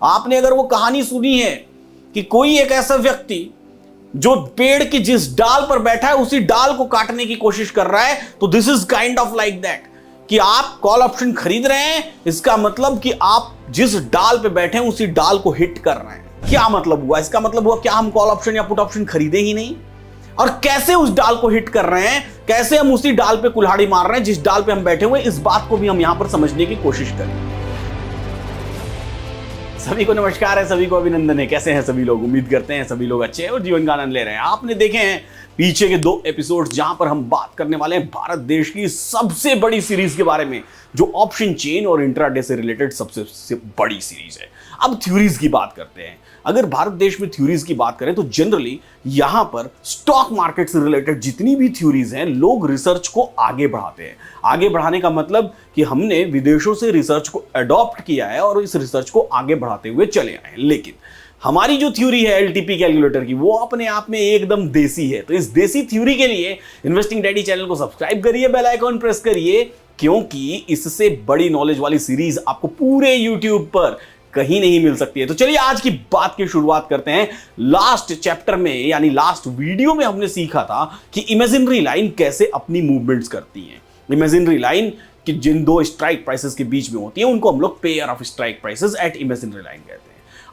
आपने अगर वो कहानी सुनी है कि कोई एक ऐसा व्यक्ति जो पेड़ की जिस डाल पर बैठा है उसी डाल को काटने की कोशिश कर रहा है, तो this is kind of like that कि आप कॉल ऑप्शन खरीद रहे हैं, इसका मतलब कि आप जिस डाल पे बैठे हैं उसी डाल को हिट कर रहे हैं। क्या मतलब हुआ? इसका मतलब हुआ क्या हम कॉल ऑप्शन या पुट ऑप्शन खरीदे ही नहीं? और कैसे उस डाल को हिट कर रहे हैं, कैसे हम उसी डाल पे कुल्हाड़ी मार रहे हैं जिस डाल पे हम बैठे हुए, इस बात को भी हम यहां पर समझने की कोशिश करेंगे। सभी को नमस्कार है, सभी को अभिनंदन है। कैसे हैं सभी लोग? उम्मीद करते हैं सभी लोग अच्छे हैं और जीवन का आनंद ले रहे हैं। आपने देखे हैं पीछे के 2 एपिसोड्स जहां पर हम बात करने वाले हैं भारत देश की सबसे बड़ी सीरीज के बारे में, जो ऑप्शन चेन और इंट्राडे से रिलेटेड सबसे बड़ी सीरीज है। अब थ्योरीज की बात करते हैं। अगर भारत देश में थ्योरीज की बात करें तो जनरली यहां पर स्टॉक मार्केट से रिलेटेड जितनी भी थ्योरीज हैं, लोग रिसर्च को आगे बढ़ाते हैं। आगे बढ़ाने का मतलब कि हमने विदेशों से रिसर्च को अडॉप्ट किया है और इस रिसर्च को आगे बढ़ाते हुए चले आए हैं। लेकिन हमारी जो थ्योरी है एलटीपी कैलकुलेटर की, वो अपने आप में एकदम देसी है। तो इस देसी थ्योरी के लिए इन्वेस्टिंग डैडी चैनल को सब्सक्राइब करिए, बेल आइकॉन प्रेस करिए, क्योंकि इससे बड़ी नॉलेज वाली सीरीज आपको पूरे यूट्यूब पर कहीं नहीं मिल सकती है। तो चलिए आज की बात की शुरुआत करते हैं। लास्ट चैप्टर में यानी लास्ट वीडियो में हमने सीखा था कि इमेजिनरी लाइन कैसे अपनी मूवमेंट्स करती हैं। इमेजिनरी लाइन कि जिन 2 स्ट्राइक प्राइसेस के बीच में होती है उनको हम लोग pair of strike prices at imaginary line कहते हैं।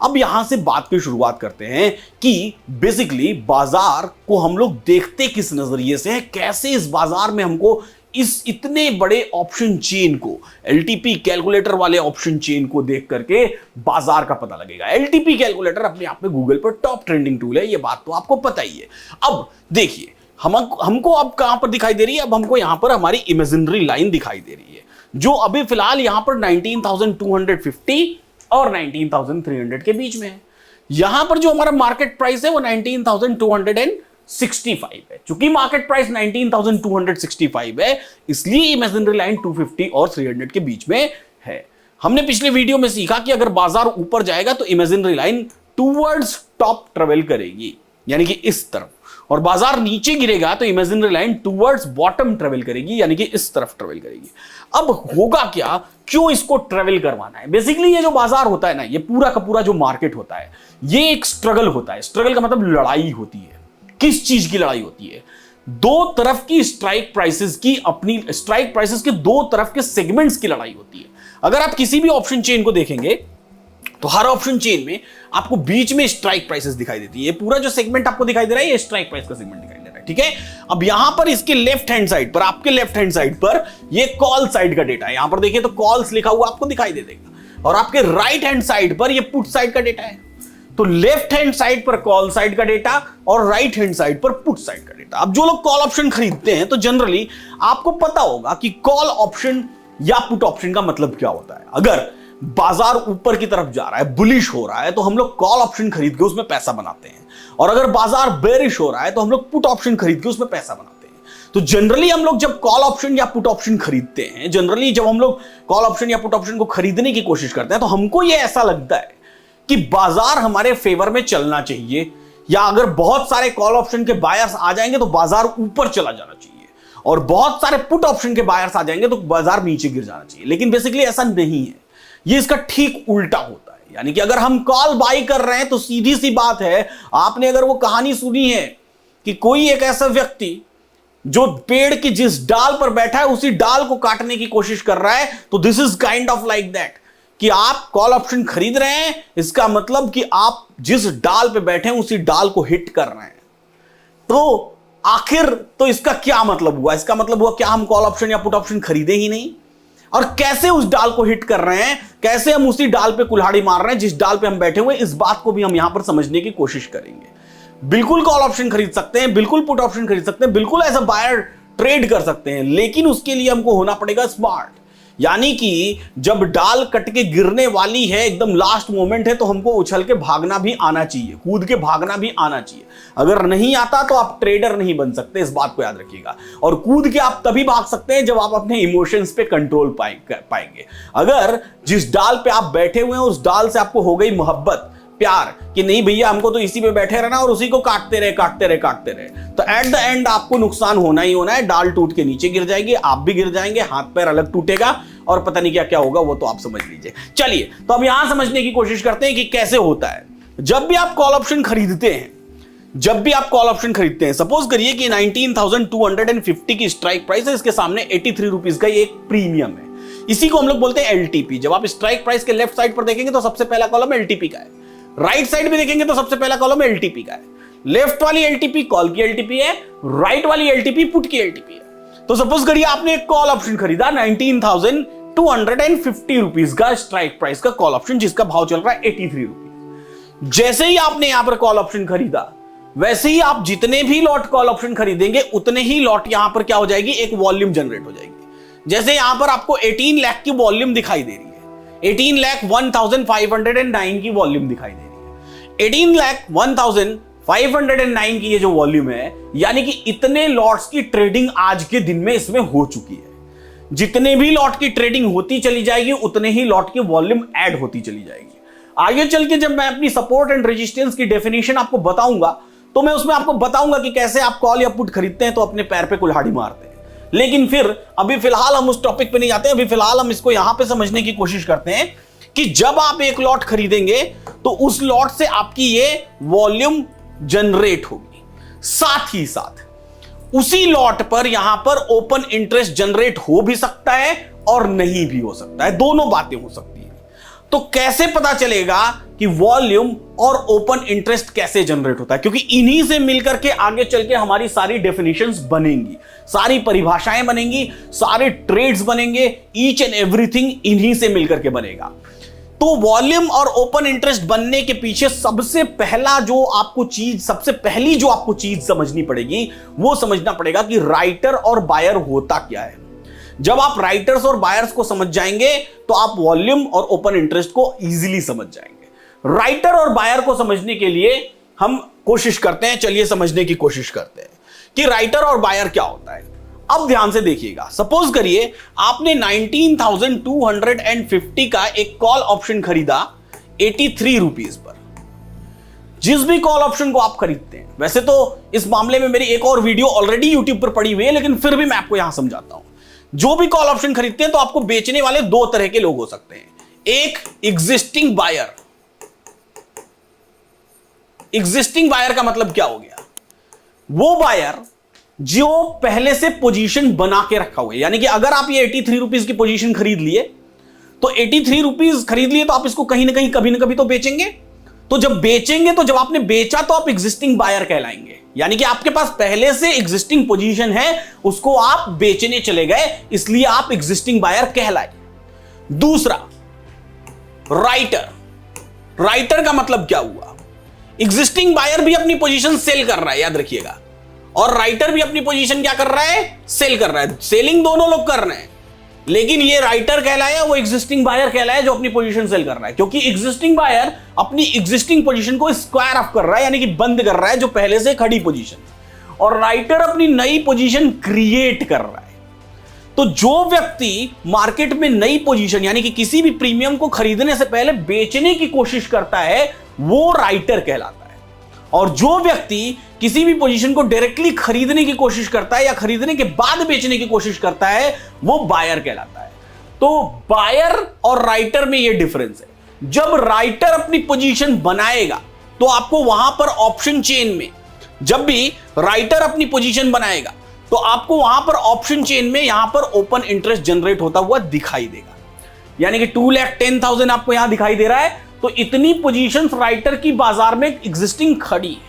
अब यहां से बात की शुरुआत करते हैं कि बेसिकली बाजार को हम लोग देखते किस नजरिए से है, कैसे इस बाजार में हमको इस इतने बड़े ऑप्शन चेन को, एलटीपी कैलकुलेटर वाले ऑप्शन चेन को देख करके बाजार का पता लगेगा। एलटीपी कैलकुलेटर अपने आप में गूगल पर टॉप ट्रेंडिंग टूल है, ये बात तो आपको पता ही है। अब देखिए हमको अब कहां पर दिखाई दे रही है? अब हमको यहां पर हमारी इमेजिनरी लाइन दिखाई दे रही है, जो अभी फिलहाल यहां पर 19,250 और 19,300 के बीच में है। यहां पर जो हमारा मार्केट प्राइस है वो 19,265 है। चूंकि मार्केट प्राइस 19,265 है, इसलिए इमेजिनरी लाइन 250 और 300 के बीच में है। हमने पिछले वीडियो में सीखा कि अगर बाजार ऊपर जाएगा तो imaginary line towards top travel करेगी, यानी कि इस तरफ, और बाजार नीचे गिरेगा तो imaginary line towards bottom travel करेगी, यानी कि इस तरफ ट्रेवल करेगी। अब होगा क्या, क्यों इसको ट्रेवल करवाना है? बेसिकली ये जो बाजार होता है ना, ये पूरा का पूरा जो मार्केट होता है, ये एक स्ट्रगल होता है। स्ट्रगल का मतलब लड़ाई होती है। किस चीज की लड़ाई होती है? 2 तरफ की स्ट्राइक प्राइसेस की, अपनी स्ट्राइक प्राइसेस के 2 तरफ के सेगमेंट्स की लड़ाई होती है। अगर आप किसी भी ऑप्शन चेन को देखेंगे तो हर ऑप्शन चेन में आपको बीच में स्ट्राइक प्राइसेस दिखाई देती है। पूरा जो सेगमेंट आपको दिखाई दे रहा है, ये स्ट्राइक प्राइस का सेगमेंट दिखाई दे रहा है, ठीक है। अब यहां पर इसके लेफ्ट हैंड साइड पर, आपके लेफ्ट हैंड साइड पर ये कॉल साइड का डेटा है। यहां पर देखिए तो कॉल्स लिखा हुआ आपको दिखाई दे देगा, और आपके राइट हैंड साइड पर ये पुट साइड का डेटा है। तो लेफ्ट हैंड साइड पर कॉल साइड का डेटा और राइट हैंड साइड पर पुट साइड का डेटा। अब जो लोग कॉल ऑप्शन खरीदते हैं तो जनरली आपको पता होगा कि कॉल ऑप्शन या पुट ऑप्शन का मतलब क्या होता है। अगर बाजार ऊपर की तरफ जा रहा है, बुलिश हो रहा है, तो हम लोग कॉल ऑप्शन खरीद के उसमें पैसा बनाते हैं, और अगर बाजार बेरिश हो रहा है तो हम लोग पुट ऑप्शन खरीद के उसमें पैसा बनाते हैं। तो जनरली हम लोग जब कॉल ऑप्शन या पुट ऑप्शन खरीदते हैं, जनरली जब हम लोग कॉल ऑप्शन या पुट ऑप्शन को खरीदने की कोशिश करते हैं, तो हमको यह ऐसा लगता है कि बाजार हमारे फेवर में चलना चाहिए, या अगर बहुत सारे कॉल ऑप्शन के बायर्स आ जाएंगे तो बाजार ऊपर चला जाना चाहिए, और बहुत सारे पुट ऑप्शन के बायर्स आ जाएंगे तो बाजार नीचे गिर जाना चाहिए। लेकिन बेसिकली ऐसा नहीं है, ये इसका ठीक उल्टा होता है। यानी कि अगर हम कॉल बाई कर रहे हैं तो सीधी सी बात है, आपने अगर वो कहानी सुनी है कि कोई एक ऐसा व्यक्ति जो पेड़ की जिस डाल पर बैठा है उसी डाल को काटने की कोशिश कर रहा है, तो this is kind of like that कि आप कॉल ऑप्शन खरीद रहे हैं, इसका मतलब कि आप जिस डाल पे बैठे हैं उसी डाल को हिट कर रहे हैं। तो आखिर तो इसका क्या मतलब हुआ? इसका मतलब हुआ क्या हम कॉल ऑप्शन या पुट ऑप्शन खरीदे ही नहीं? और कैसे उस डाल को हिट कर रहे हैं, कैसे हम उसी डाल पे कुल्हाड़ी मार रहे हैं जिस डाल पे हम बैठे हुए, इस बात को भी हम यहां पर समझने की कोशिश करेंगे। बिल्कुल कॉल ऑप्शन खरीद सकते हैं, बिल्कुल पुट ऑप्शन खरीद सकते हैं, बिल्कुल एज अ बायर ट्रेड कर सकते हैं, लेकिन उसके लिए हमको होना पड़ेगा स्मार्ट। यानी कि जब डाल कट के गिरने वाली है, एकदम लास्ट मोमेंट है, तो हमको उछल के भागना भी आना चाहिए, कूद के भागना भी आना चाहिए। अगर नहीं आता तो आप ट्रेडर नहीं बन सकते, इस बात को याद रखिएगा। और कूद के आप तभी भाग सकते हैं जब आप अपने इमोशंस पे कंट्रोल पाएंगे। अगर जिस डाल पे आप बैठे हुए हैं उस डाल से आपको हो गई मोहब्बत, प्यार, कि नहीं भैया हमको तो इसी पे बैठे रहना और उसी को काटते रहे, तो एट द एंड आपको नुकसान होना ही होना है। डाल टूट के नीचे गिर जाएगी, आप भी गिर जाएंगे, हाथ पैर अलग टूटेगा, और पता नहीं क्या क्या होगा, वो तो आप समझ लीजिए। चलिए, तो अब यहां समझने की कोशिश करते हैं कि कैसे होता है। जब भी आप कॉल ऑप्शन खरीदते हैं, सपोज करिए कि 19,250 की स्ट्राइक प्राइस है, इसके सामने 83 रुपीज का एक प्रीमियम है, इसी को हम लोग बोलते हैं एलटीपी। जब आप स्ट्राइक प्राइस के लेफ्ट साइड पर देखेंगे तो सबसे पहला कॉलम एलटीपी का है, राइट साइड में देखेंगे तो सबसे पहला कॉलम एलटीपी का है। लेफ्ट वाली एलटीपी कॉल की एलटीपी है, राइट वाली एलटीपी पुट की एलटीपी है। तो सपोज करिए आपने एक कॉल ऑप्शन खरीदा 19,250 रुपीज का स्ट्राइक प्राइस का कॉल ऑप्शन, जिसका भाव चल रहा है 83 रुपीज। जैसे ही आपने यहां पर कॉल ऑप्शन खरीदा, वैसे ही आप जितने भी लॉट कॉल ऑप्शन खरीदेंगे उतने ही लॉट यहां पर क्या हो जाएगी, एक वॉल्यूम जनरेट हो जाएगी। जैसे यहां पर आपको 18 लाख की वॉल्यूम दिखाई दे रही है, 18,01,509 की वॉल्यूम दिखाई दे रही है। 18,01,509 की ये जो वॉल्यूम है, यानी कि इतने लॉट्स की ट्रेडिंग आज के दिन में इसमें हो चुकी है। जितने भी लॉट की ट्रेडिंग होती चली जाएगी उतने ही लॉट की वॉल्यूम ऐड होती चली जाएगी। आगे चल के जब मैं अपनी सपोर्ट एंड रेजिस्टेंस की डेफिनेशन आपको बताऊंगा, तो मैं उसमें आपको बताऊंगा कि कैसे आप कॉल या पुट खरीदते हैं तो अपने पैर पे कुल्हाड़ी मारते हैं। लेकिन फिर अभी फिलहाल हम उस टॉपिक पे नहीं जाते हैं। अभी फिलहाल हम इसको यहां पे समझने की कोशिश करते हैं कि जब आप एक लॉट खरीदेंगे तो उस लॉट से आपकी ये वॉल्यूम जनरेट होगी, साथ ही साथ उसी लॉट पर यहां पर ओपन इंटरेस्ट जनरेट हो भी सकता है और नहीं भी हो सकता है, दोनों बातें हो सकती है। तो कैसे पता चलेगा कि वॉल्यूम और ओपन इंटरेस्ट कैसे जनरेट होता है? क्योंकि इन्हीं से मिलकर के आगे चल के हमारी सारी डेफिनेशंस बनेंगी, सारी परिभाषाएं बनेंगी, सारे ट्रेड्स बनेंगे, ईच एंड एवरीथिंग इन्हीं से मिलकर के बनेगा। तो वॉल्यूम और ओपन इंटरेस्ट बनने के पीछे सबसे पहली जो आपको चीज समझनी पड़ेगी, वो समझना पड़ेगा कि राइटर और बायर होता क्या है। जब आप राइटर्स और बायर्स को समझ जाएंगे तो आप वॉल्यूम और ओपन इंटरेस्ट को इजीली समझ जाएंगे। राइटर और बायर को समझने के लिए हम कोशिश करते हैं, चलिए समझने की कोशिश करते हैं कि राइटर और बायर क्या होता है। अब ध्यान से देखिएगा, सपोज करिए आपने 19,250 का एक कॉल ऑप्शन खरीदा 83 रुपीज पर। जिस भी कॉल ऑप्शन को आप खरीदते हैं, वैसे तो इस मामले में मेरी एक और वीडियो ऑलरेडी यूट्यूब पर पड़ी हुई है, लेकिन फिर भी मैं आपको यहां समझाता हूं। जो भी कॉल ऑप्शन खरीदते हैं तो आपको बेचने वाले दो तरह के लोग हो सकते हैं। एक एग्जिस्टिंग बायर। एग्जिस्टिंग बायर का मतलब क्या हो गया? वो बायर जो पहले से पोजीशन बना के रखा हुआ है, यानी कि अगर आप ये 83 रुपीज की पोजीशन खरीद लिए तो 83 रुपीज खरीद लिए तो आप इसको कहीं ना कहीं कभी ना कभी तो बेचेंगे। तो जब बेचेंगे तो जब आपने बेचा तो आप एग्जिस्टिंग बायर कहलाएंगे, यानी कि आपके पास पहले से एग्जिस्टिंग पोजीशन है, उसको आप बेचने चले गए, इसलिए आप एग्जिस्टिंग बायर कहलाए। दूसरा, राइटर। राइटर का मतलब क्या हुआ? एग्जिस्टिंग बायर भी अपनी पोजीशन सेल कर रहा है, याद रखिएगा, और राइटर भी अपनी पोजीशन क्या कर रहा है? सेल कर रहा है। सेलिंग दोनों लोग कर रहे हैं, लेकिन ये राइटर कहलाया, वो एग्जिस्टिंग बायर कहलाया जो अपनी पोजीशन सेल कर रहा है, क्योंकि एग्जिस्टिंग बायर अपनी एग्जिस्टिंग पोजीशन को स्क्वायर ऑफ कर रहा है, यानी कि बंद कर रहा है जो पहले से खड़ी पोजीशन, और राइटर अपनी नई पोजीशन क्रिएट कर रहा है। तो जो व्यक्ति मार्केट में नई पोजीशन, यानी कि किसी भी प्रीमियम को खरीदने से पहले बेचने की कोशिश करता है, वो राइटर कहलाता है। और जो व्यक्ति किसी भी पोजीशन को डायरेक्टली खरीदने की कोशिश करता है या खरीदने के बाद बेचने की कोशिश करता है, वो बायर कहलाता है। तो बायर और राइटर में ये डिफरेंस है। जब राइटर अपनी पोजीशन बनाएगा तो आपको वहां पर ऑप्शन चेन में, जब भी राइटर अपनी पोजीशन बनाएगा तो आपको वहां पर ऑप्शन चेन में यहां पर ओपन इंटरेस्ट जनरेट होता हुआ दिखाई देगा, यानी कि 2,10,000 आपको यहां दिखाई दे रहा है। तो इतनी पोजीशंस राइटर की बाजार में एग्जिस्टिंग खड़ी है,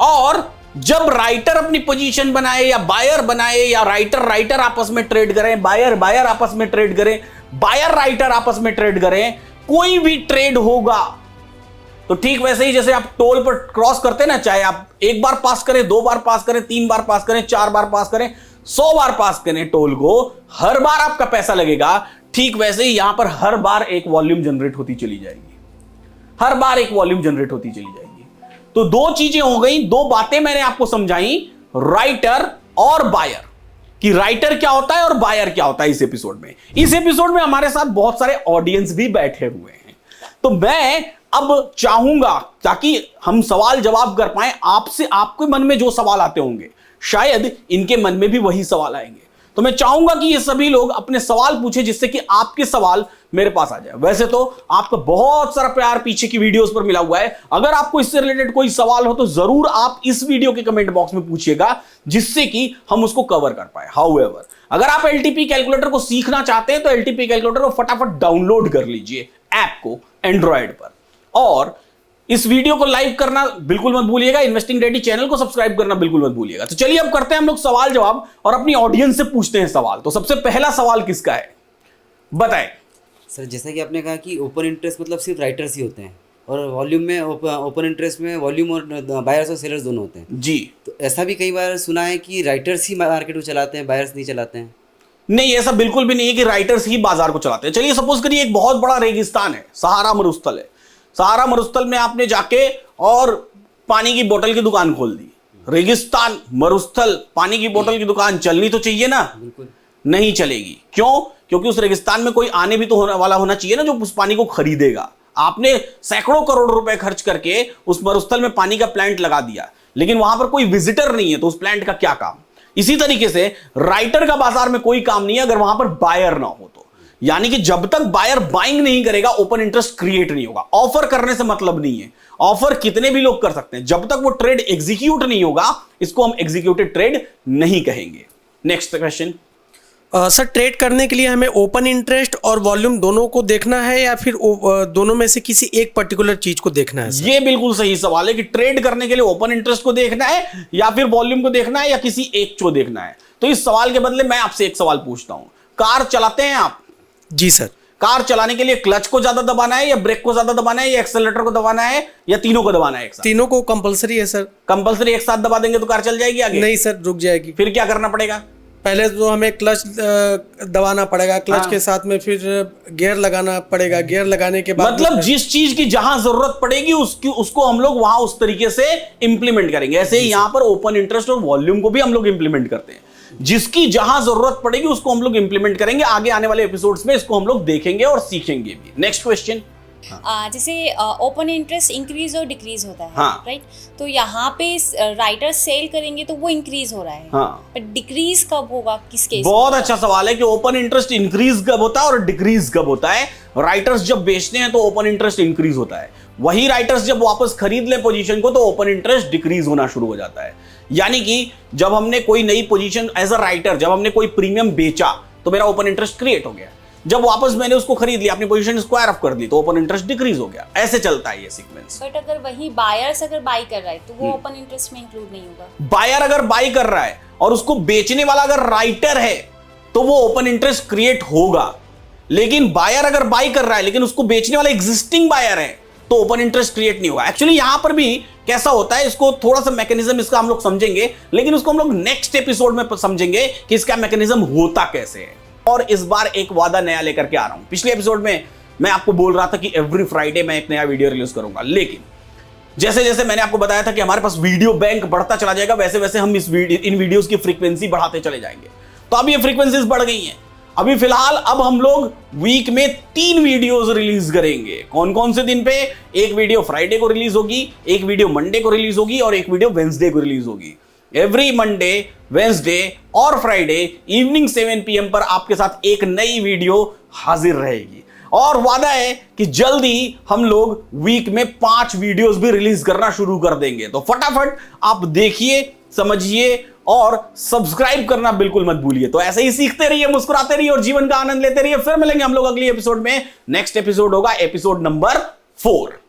और जब राइटर अपनी पोजीशन बनाए या बायर बनाए या राइटर आपस में ट्रेड करें, बायर आपस में ट्रेड करें, बायर राइटर आपस में ट्रेड करें, कोई भी ट्रेड होगा तो ठीक वैसे ही जैसे आप टोल पर क्रॉस करते हैं ना, चाहे आप एक बार पास करें, 2 बार पास करें, 3 बार पास करें, 4 बार पास करें, 100 बार पास करें टोल को, हर बार आपका पैसा लगेगा। ठीक वैसे ही यहां पर हर बार एक वॉल्यूम जनरेट होती चली जाएगी, हर बार एक वॉल्यूम जनरेट होती चली जाएगी। तो दो चीजें हो गई, दो बातें मैंने आपको समझाई, राइटर और बायर, कि राइटर क्या होता है और बायर क्या होता है। इस एपिसोड में हमारे साथ बहुत सारे ऑडियंस भी बैठे हुए हैं, तो मैं अब चाहूंगा ताकि हम सवाल जवाब कर पाए आपसे, आपके मन में जो सवाल आते होंगे शायद इनके मन में भी वही सवाल आएंगे। तो मैं चाहूंगा कि ये सभी लोग अपने सवाल पूछे, जिससे कि आपके सवाल मेरे पास आ जाए। वैसे तो आपका बहुत सारा प्यार पीछे की वीडियोस पर मिला हुआ है। अगर आपको इससे रिलेटेड कोई सवाल हो तो जरूर आप इस वीडियो के कमेंट बॉक्स में पूछिएगा, जिससे कि हम उसको कवर कर पाए। हाउएवर, अगर आप एलटीपी कैलकुलेटर को सीखना चाहते हैं तो एलटीपी कैलकुलेटर को फटाफट डाउनलोड कर लीजिए ऐप को एंड्रॉयड पर, और इस वीडियो को लाइक करना बिल्कुल मत भूलिएगा। इन्वेस्टिंग डैडी चैनल को सब्सक्राइब करना बिल्कुल मत भूलिएगा। तो चलिए अब करते हैं हम लोग सवाल जवाब और अपनी ऑडियंस से पूछते हैं सवाल। तो सबसे पहला सवाल किसका है, बताएं। सर जैसा कि आपने कहा कि ओपन इंटरेस्ट मतलब सिर्फ राइटर्स ही होते हैं, और वॉल्यूम में ओपन इंटरेस्ट में वॉल्यूम और बायर्स और सेलर्स दोनों होते हैं जी। तो ऐसा भी कई बार सुना है कि राइटर्स ही मार्केट को चलाते हैं, बायर्स नहीं चलाते हैं। नहीं, ऐसा बिल्कुल भी नहीं है कि राइटर्स ही बाजार को चलाते हैं। चलिए सपोज करिए एक बहुत बड़ा रेगिस्तान है, सहारा मरुस्थल है। सहारा मरुस्थल में आपने जाके और पानी की बोतल की दुकान खोल दी। रेगिस्तान, मरुस्थल, पानी की बोतल की दुकान चलनी तो चाहिए ना? बिल्कुल नहीं चलेगी। क्यों? क्योंकि उस रेगिस्तान में कोई आने भी तो होने वाला होना चाहिए ना, जो उस पानी को खरीदेगा। आपने सैकड़ों करोड़ रुपए खर्च करके उस मरुस्थल में पानी का प्लांट लगा दिया, लेकिन वहां पर कोई विजिटर नहीं है, तो उस प्लांट का क्या काम? इसी तरीके से राइटर का बाजार में कोई काम नहीं है अगर वहां पर बायर ना हो तो। यानी कि जब तक बायर बाइंग नहीं करेगा ओपन इंटरेस्ट क्रिएट नहीं होगा। ऑफर करने से मतलब नहीं है, ऑफर कितने भी लोग कर सकते हैं, जब तक वो ट्रेड एग्जीक्यूट नहीं होगा इसको हम एग्जीक्यूटेड ट्रेड नहीं कहेंगे। Next question. सर ट्रेड करने के लिए हमें ओपन इंटरेस्ट और वॉल्यूम दोनों को देखना है या फिर दोनों में से किसी एक पर्टिकुलर चीज को देखना है? ये बिल्कुल सही सवाल है कि ट्रेड करने के लिए ओपन इंटरेस्ट को देखना है या फिर वॉल्यूम को देखना है या किसी एक को देखना है। तो इस सवाल के बदले मैं आपसे एक सवाल पूछता हूं, कार चलाते हैं आप? जी सर। कार चलाने के लिए क्लच को ज्यादा दबाना है या ब्रेक को ज्यादा दबाना है या एक्सेलरेटर को दबाना है या तीनों को दबाना है एक साथ? तीनों को कंपलसरी है सर। कंपलसरी एक साथ दबा देंगे तो कार चल जाएगी आगे? नहीं सर, रुक जाएगी। फिर क्या करना पड़ेगा? पहले तो हमें क्लच दबाना पड़ेगा, क्लच के साथ में फिर गियर लगाना पड़ेगा, गियर लगाने के बाद मतलब जिस चीज की जहां जरूरत पड़ेगी उसको हम लोग वहां उस तरीके से इंप्लीमेंट करेंगे। ऐसे ही यहां पर ओपन इंटरेस्ट और वॉल्यूम को भी हम लोग इंप्लीमेंट करते हैं, जिसकी जहां जरूरत पड़ेगी उसको हम लोग इंप्लीमेंट करेंगे। आगे आने वाले एपिसोड्स में इसको हम लोग देखेंगे और सीखेंगे भी। Next question. जैसे ओपन इंटरेस्ट इंक्रीज और डिक्रीज होता है, हाँ। राइट? तो यहाँ पे राइटर सेल करेंगे तो वो इंक्रीज हो रहा है, हाँ। पर डिक्रीज कब होगा, किस केस? बहुत अच्छा सवाल है कि ओपन इंटरेस्ट इंक्रीज कब होता है और डिक्रीज कब होता है। राइटर्स जब बेचते हैं तो ओपन इंटरेस्ट इंक्रीज होता है, वही राइटर्स जब वापस खरीद ले पोजीशन को तो ओपन इंटरेस्ट डिक्रीज होना शुरू हो जाता है। यानी कि जब हमने कोई नई पोजीशन एज अ राइटर, जब हमने कोई प्रीमियम बेचा तो मेरा ओपन इंटरेस्ट क्रिएट हो गया, जब वापस मैंने उसको खरीद लिया, अपनी पोजीशन स्क्वायर अप कर दी तो ओपन इंटरेस्ट डिक्रीज हो गया। ऐसे चलता है ये सीक्वेंस। बट अगर वही बायर्स अगर बाई कर रहा है तो वो ओपन इंटरेस्ट में इंक्लूड नहीं होगा। बायर अगर बाई कर रहा है और उसको बेचने वाला अगर राइटर है तो वो ओपन इंटरेस्ट क्रिएट होगा, लेकिन बायर अगर बाई कर रहा है लेकिन उसको बेचने वाला एग्जिस्टिंग बायर है तो ओपन इंटरेस्ट क्रिएट नहीं होगा। एक्चुअली यहां पर भी कैसा होता है, इसको थोड़ा सा मैकेनिज्म इसका हम लोग समझेंगे, लेकिन उसको हम लोग नेक्स्ट एपिसोड में समझेंगे कि इसका मैकेनिज्म होता कैसे है। और इस बार एक वादा नया लेकर के आ रहा हूं। पिछले एपिसोड में मैं आपको बोल रहा था कि एवरी फ्राइडे मैं एक नया वीडियो रिलीज करूंगा, लेकिन जैसे जैसे मैंने आपको बताया था कि हमारे पास वीडियो बैंक बढ़ता चला जाएगा, वैसे वैसे हम इन वीडियोस की फ्रीक्वेंसी बढ़ाते चले जाएंगे। तो अब ये फ्रीक्वेंसीज बढ़ गई हैं। अभी फिलहाल अब हम लोग वीक में 3 वीडियोस रिलीज करेंगे। कौन कौन से दिन पे? एक वीडियो फ्राइडे को रिलीज होगी, एक वीडियो मंडे को रिलीज होगी और एक वीडियो वेंसडे को रिलीज होगी। एवरी मंडे, वेंसडे और फ्राइडे इवनिंग 7 PM पर आपके साथ एक नई वीडियो हाजिर रहेगी। और वादा है कि जल्दी हम लोग वीक में 5 वीडियोस भी रिलीज करना शुरू कर देंगे। तो फटाफट आप देखिए, समझिए और सब्सक्राइब करना बिल्कुल मत भूलिए। तो ऐसे ही सीखते रहिए, मुस्कुराते रहिए और जीवन का आनंद लेते रहिए। फिर मिलेंगे हम लोग अगली एपिसोड में। नेक्स्ट एपिसोड होगा एपिसोड नंबर 4।